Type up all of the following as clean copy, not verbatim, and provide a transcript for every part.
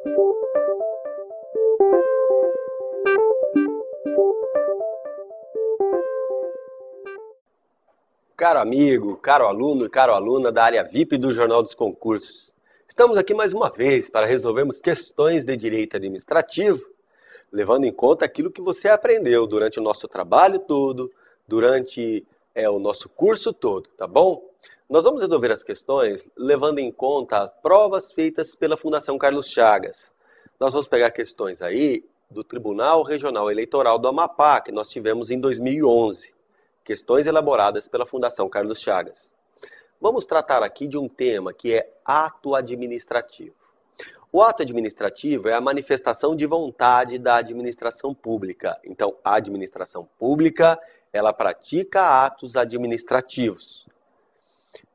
Caro amigo, caro aluno e caro aluna da área VIP do Jornal dos Concursos. Estamos aqui mais uma vez para resolvermos questões de direito administrativo, levando em conta aquilo que você aprendeu durante o nosso trabalho todo, durante o nosso curso todo, tá bom? Nós vamos resolver as questões levando em conta provas feitas pela Fundação Carlos Chagas. Nós vamos pegar questões aí do Tribunal Regional Eleitoral do Amapá, que nós tivemos em 2011. Questões elaboradas pela Fundação Carlos Chagas. Vamos tratar aqui de um tema que é ato administrativo. O ato administrativo é a manifestação de vontade da administração pública. Então, a administração pública, ela pratica atos administrativos.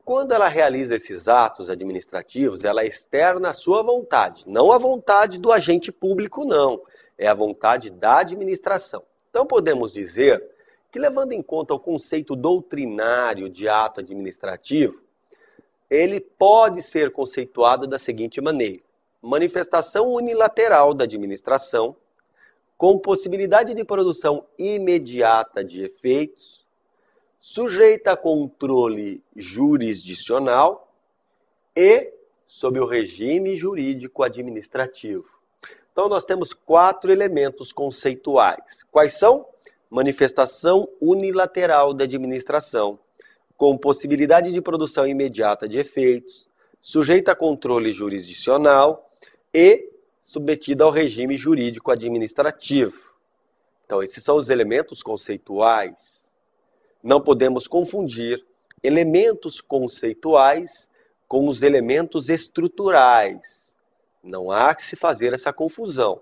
Quando ela realiza esses atos administrativos, ela externa a sua vontade, não a vontade do agente público, não. É a vontade da administração. Então, podemos dizer que, levando em conta o conceito doutrinário de ato administrativo, ele pode ser conceituado da seguinte maneira: manifestação unilateral da administração, com possibilidade de produção imediata de efeitos, sujeita a controle jurisdicional e sob o regime jurídico administrativo. Então, nós temos 4 elementos conceituais. Quais são? Manifestação unilateral da administração, com possibilidade de produção imediata de efeitos, sujeita a controle jurisdicional e submetida ao regime jurídico administrativo. Então, esses são os elementos conceituais. Não podemos confundir elementos conceituais com os elementos estruturais. Não há que se fazer essa confusão.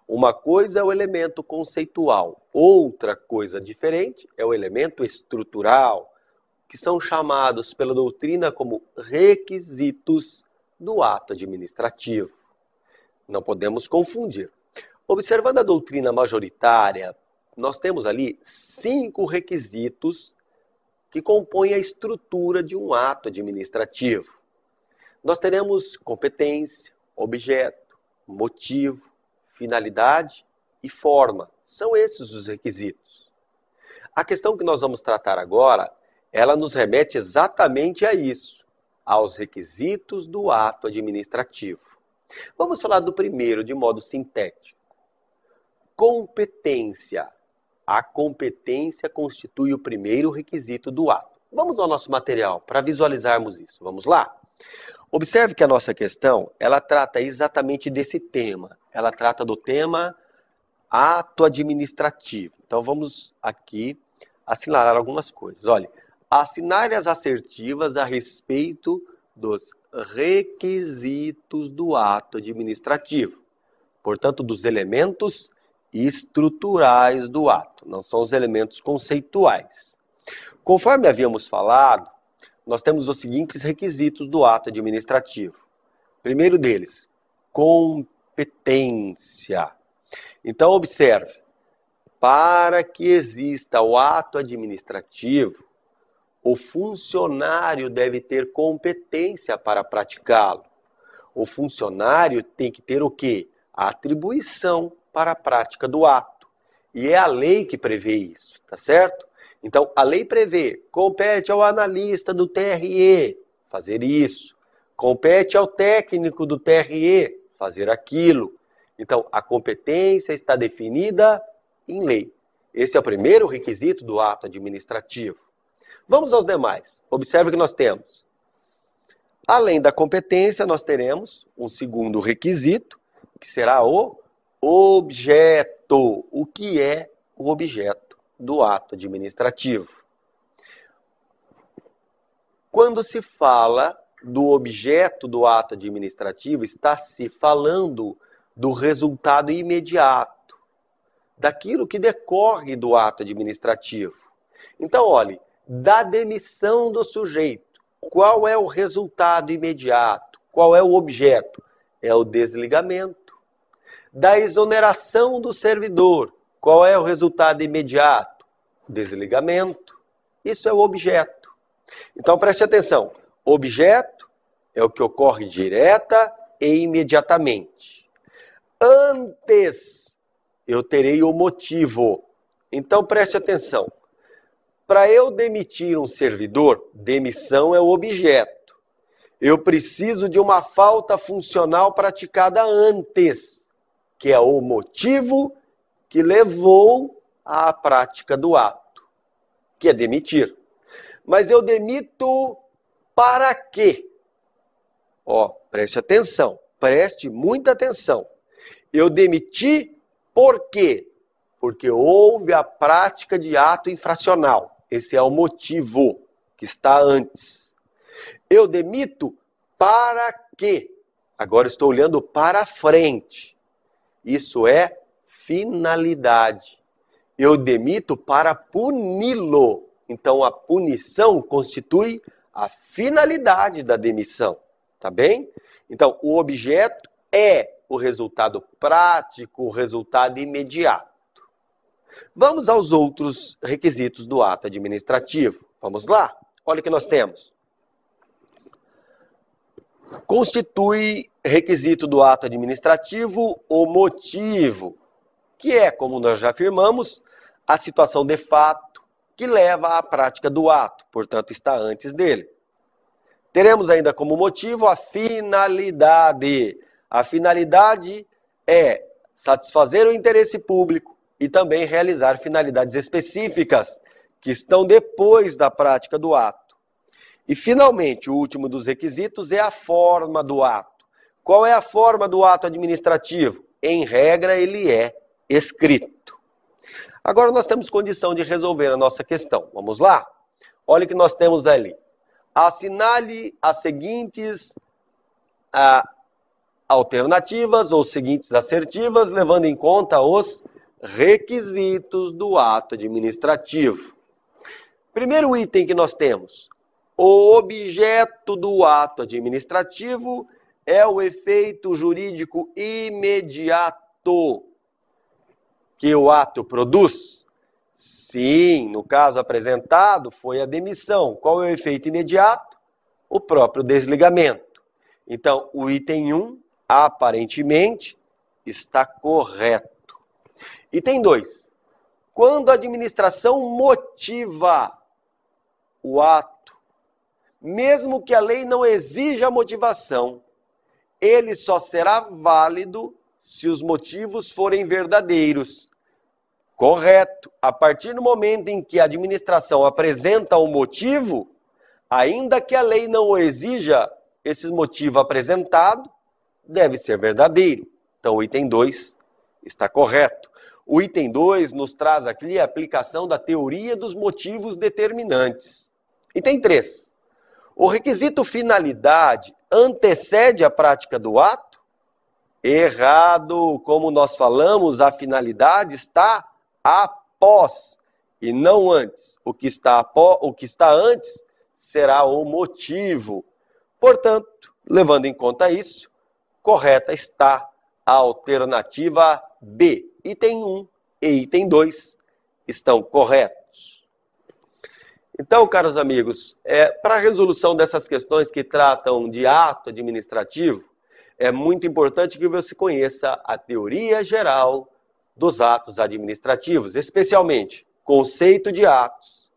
Uma coisa é o elemento conceitual, outra coisa diferente é o elemento estrutural, que são chamados pela doutrina como requisitos do ato administrativo. Não podemos confundir. Observando a doutrina majoritária, nós temos ali 5 requisitos que compõem a estrutura de um ato administrativo. Nós teremos competência, objeto, motivo, finalidade e forma. São esses os requisitos. A questão que nós vamos tratar agora, ela nos remete exatamente a isso, aos requisitos do ato administrativo. Vamos falar do primeiro de modo sintético. Competência. A competência constitui o primeiro requisito do ato. Vamos ao nosso material para visualizarmos isso. Vamos lá? Observe que a nossa questão, ela trata exatamente desse tema. Ela trata do tema ato administrativo. Então, vamos aqui assinalar algumas coisas. Olha, assinale as assertivas a respeito dos requisitos do ato administrativo. Portanto, dos elementos estruturais do ato. Não são os elementos conceituais. Conforme havíamos falado, nós temos os seguintes requisitos do ato administrativo. Primeiro deles, competência. Então, observe, para que exista o ato administrativo, o funcionário deve ter competência para praticá-lo. O funcionário tem que ter o quê? A atribuição para a prática do ato. E é a lei que prevê isso, tá certo? Então, a lei prevê, compete ao analista do TRE fazer isso, compete ao técnico do TRE fazer aquilo. Então, a competência está definida em lei. Esse é o primeiro requisito do ato administrativo. Vamos aos demais. Observe que nós temos, além da competência, nós teremos um segundo requisito, que será o objeto. O que é o objeto do ato administrativo? Quando se fala do objeto do ato administrativo, está se falando do resultado imediato, daquilo que decorre do ato administrativo. Então, olhe, da demissão do sujeito, qual é o resultado imediato? Qual é o objeto? É o desligamento. Da exoneração do servidor, qual é o resultado imediato? Desligamento. Isso é o objeto. Então, preste atenção. Objeto é o que ocorre direta e imediatamente. antes eu terei o motivo. Então preste atenção. Para eu demitir um servidor, demissão é o objeto. Eu preciso de uma falta funcional praticada antes, que é o motivo que levou à prática do ato, que é demitir. Mas eu demito para quê? Preste atenção, preste muita atenção. Eu demiti por quê? Porque houve a prática de ato infracional. Esse é o motivo que está antes. Eu demito para quê? Agora estou olhando para frente. Isso é finalidade. Eu demito para puni-lo. Então a punição constitui a finalidade da demissão. Tá bem? Então o objeto é o resultado prático, o resultado imediato. Vamos aos outros requisitos do ato administrativo. Vamos lá? Olha o que nós temos. Constitui requisito do ato administrativo o motivo, que é, como nós já afirmamos, a situação de fato que leva à prática do ato, portanto está antes dele. Teremos ainda como motivo a finalidade. A finalidade é satisfazer o interesse público e também realizar finalidades específicas que estão depois da prática do ato. E, finalmente, o último dos requisitos é a forma do ato. Qual é a forma do ato administrativo? Em regra, ele é escrito. Agora nós temos condição de resolver a nossa questão. Vamos lá? Olha o que nós temos ali. Assinale as seguintes alternativas ou seguintes assertivas, levando em conta os requisitos do ato administrativo. Primeiro item que nós temos. O objeto do ato administrativo é o efeito jurídico imediato que o ato produz? Sim, no caso apresentado foi a demissão. Qual é o efeito imediato? O próprio desligamento. Então, o item 1, aparentemente, está correto. Item 2. Quando a administração motiva o ato, mesmo que a lei não exija a motivação, ele só será válido se os motivos forem verdadeiros. Correto. A partir do momento em que a administração apresenta o motivo, ainda que a lei não o exija, esse motivo apresentado deve ser verdadeiro. Então, o item 2 está correto. O item 2 nos traz aqui a aplicação da teoria dos motivos determinantes. Item 3. O requisito finalidade antecede a prática do ato? Errado. Como nós falamos, a finalidade está após e não antes. O que está antes será o motivo. Portanto, levando em conta isso, correta está a alternativa B. Item 1 e item 2 estão corretos. Então, caros amigos, para a resolução dessas questões que tratam de ato administrativo, é muito importante que você conheça a teoria geral dos atos administrativos, especialmente conceito de atos,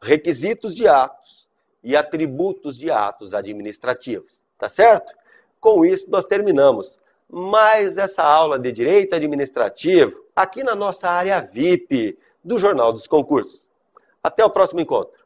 requisitos de atos e atributos de atos administrativos. Tá certo? Com isso, nós terminamos mais essa aula de Direito Administrativo aqui na nossa área VIP do Jornal dos Concursos. Até o próximo encontro.